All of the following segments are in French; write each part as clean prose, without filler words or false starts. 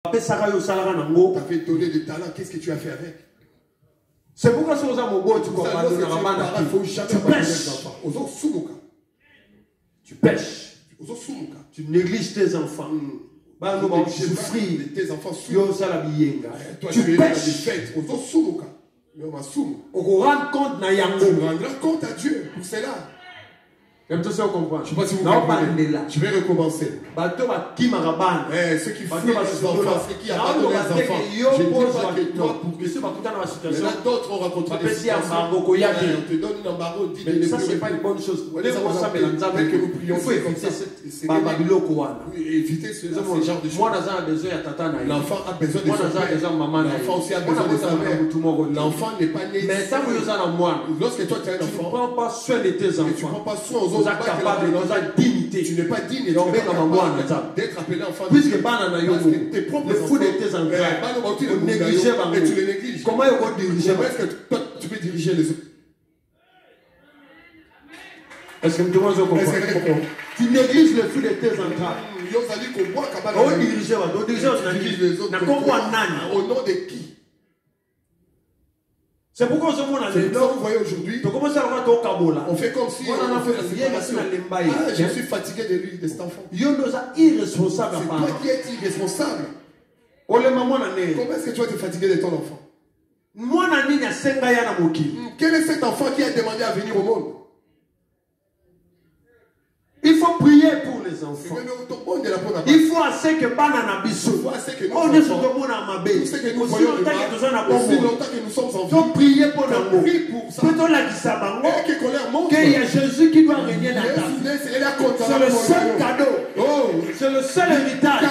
t'avais donné du talent, qu'est-ce que tu as fait avec? C'est pourquoi tu pêches. Tu pêches. Tu négliges tes enfants. Tes enfants souffrent. Toi, tu pêches. On rend compte na yango. Tu rendras compte à Dieu pour cela. Je ne sais pas si vous comprenez. Je vais recommencer. Ceux qui fuient les enfants, ceux qui abandonnent les enfants, je ne dis pas que toi pour que mais là d'autres ont rencontré des situations. On te donne un embargo, dit de ne ça c'est pas une bonne chose. que nous prions. Il faut éviter éviter ce genre de choses. L'enfant a besoin de son père. L'enfant aussi a besoin de sa mère. L'enfant n'est pas né. Mais lorsque toi tu as un enfant, tu ne prends pas soin de tes enfants. Tu ne prends pas soin aux autres. Capable de dignité. Tu n'es pas digne d'être appelé enfant de Dieu. Puisque tes propres enfants, et tu les négliges. Comment diriger? Est-ce que toi, tu peux diriger les autres? Est-ce que tu comprends? Tu négliges le fruit de tes entrailles. On dirige les autres. Au nom de qui? C'est pourquoi ce monde vous voyez aujourd'hui, on fait comme si on fait la séparation. Je suis fatigué de lui, de cet enfant. Irresponsable. C'est toi qui es irresponsable. Comment est-ce que tu vas te fatiguer de ton enfant? Quel est cet enfant qui a demandé à venir au monde? Il faut prier pour les enfants. Il faut assez que on est sur le monde à ma baie. Aussi longtemps que nous sommes en vie. Donc prier pour l'amour. Qu'il y a Jésus qui doit régner dans ta vie. C'est le seul cadeau. C'est le seul héritage.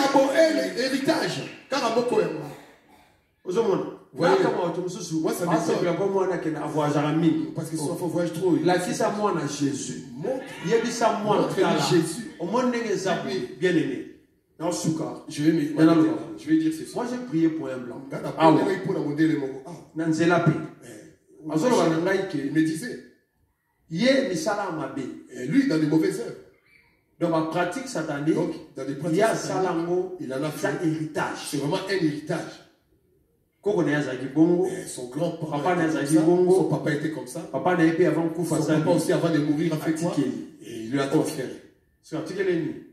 Voyez, moi ça parce que son enfant voyage trop. La qui ça moi Jésus. Il y a ça moi Jésus. Au monde bien aimé. Je vais dire ceci. Moi j'ai prié pour un blanc. Il me disait. Lui dans les mauvaises œuvres. Dans ma pratique satanique, il y a il en a fait un héritage. C'est vraiment un héritage. Son grand-papa son papa était comme ça. Papa n'a pas avant coup son papa aussi avant de mourir a fait quoi? Et il lui a transféré.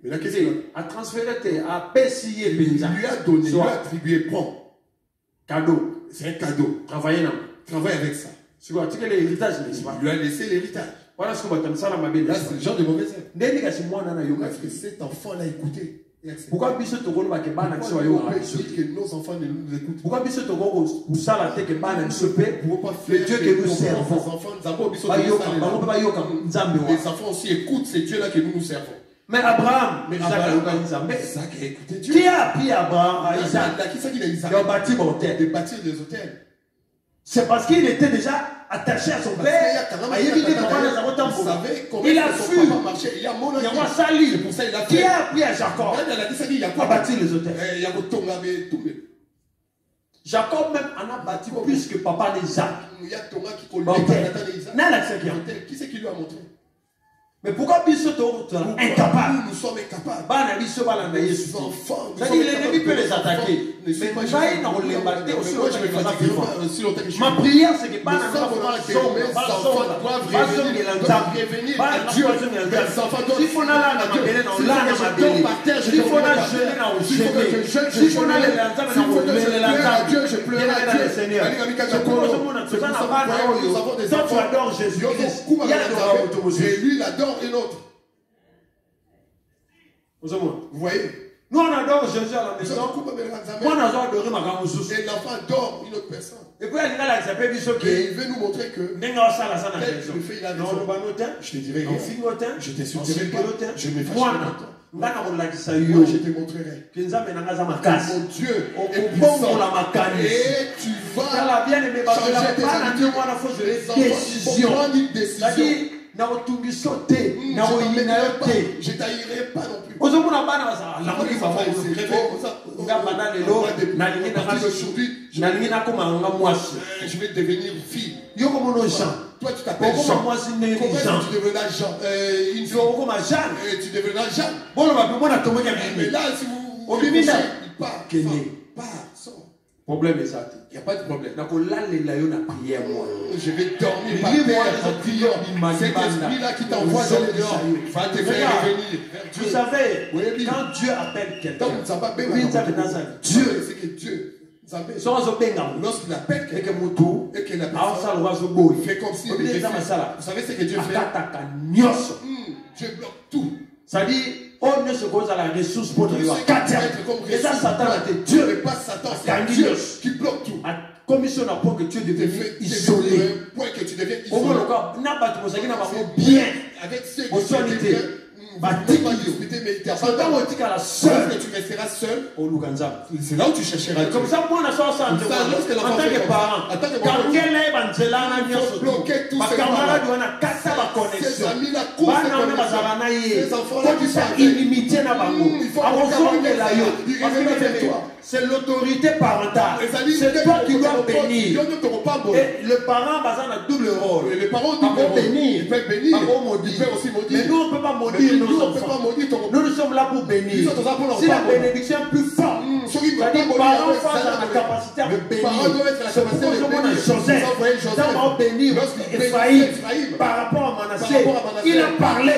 Mais la question a transféré à Pessier. Il lui a donné, il lui a attribué, prends. Cadeau. C'est un cadeau. Travaille avec ça. Il lui a laissé l'héritage. Voilà ce que là, c'est le genre de mauvaise œuvre. Parce que cet enfant l'a écouté. Pourquoi que nos enfants ne nous écoutent? Pourquoi le Dieu que nous servons? Les enfants aussi écoutent ces dieux-là que nous nous servons. Mais Abraham, Isaac a écouté Dieu. Qui a appris Abraham à Isaac de bâtir des hôtels? C'est parce qu'il était déjà attaché à son père. Il a fui. Il a sali. C'est pour ça qu'il a fait. Qui a appris à Jacob à bâtir les hôtels? Jacob même en a bâti plus que papa d'Isaac. Qui c'est qui lui a montré? Mais pourquoi incapable? Nous sommes incapables. Les enfants, l'ennemi peut les attaquer. Mais ma prière, c'est que et lui, il adore une autre. Vous voyez? Nous on adore Jésus à la maison. Moi on adore et l'enfant adore une autre personne. Et puis il veut nous montrer que je te dirai rien. Je t'insulterai pas. Je me fâcherai pas. Moi, je te montrerai que mon Dieu est puissant. Et tu vas changer tes habitudes. Les enfants vont prendre une décision. Je taillerai pas non plus. Je vais devenir fille. Toi tu t'appelles Jean. Comment tu deviendras Jean? Tu deviendras Jean. Mais là si vous il part. Problème est ça. Il n'y a pas de problème. Je vais dormir par terre en priant. Cet esprit-là qui t'envoie dans les dehors va te faire revenir. Vous savez, quand Dieu appelle quelqu'un, Dieu, c'est que Dieu. Lorsqu'il appelle quelqu'un et qu'il fait comme si vous savez ce que Dieu fait. Dieu bloque tout. Ça dit, on ne se cause à la ressource pour te dire. Et ça, Satan a été Dieu. Mais pas Satan, c'est Dieu qui bloque tout. Commission pour que tu deviennes isolé. Pour que tu deviennes isolé. Au moins, bien. Avec ceux qui sont bien. Mais tu resteras seul. C'est là où tu chercheras. Comme ça, moi, en tant que parent, quand quel est bloquer tout ce camarade doit avoir connexion. C'est l'autorité parentale. C'est toi qui dois bénir. Et le parent a un double rôle. Les parents doivent bénir. Ils peuvent bénir. Ils peuvent aussi maudire. Mais nous, on ne peut pas maudire nos enfants. Nous sommes là pour bénir. Si la bénédiction est plus forte, c'est-à-dire que les parents ont la capacité de bénir. C'est pourquoi je demande à Joseph, quand on va bénir Ephraïm par rapport à Manassé, il a parlé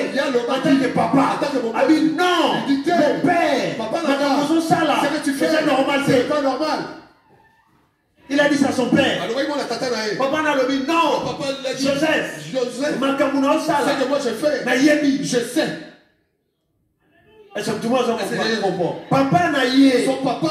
en tant que papa. Il a dit non, mon père, c'est normal, c'est pas normal. Il a dit ça à son père. Papa n'a dit non. Joseph, c'est que moi je fais. Je sais. Papa n'a son papa.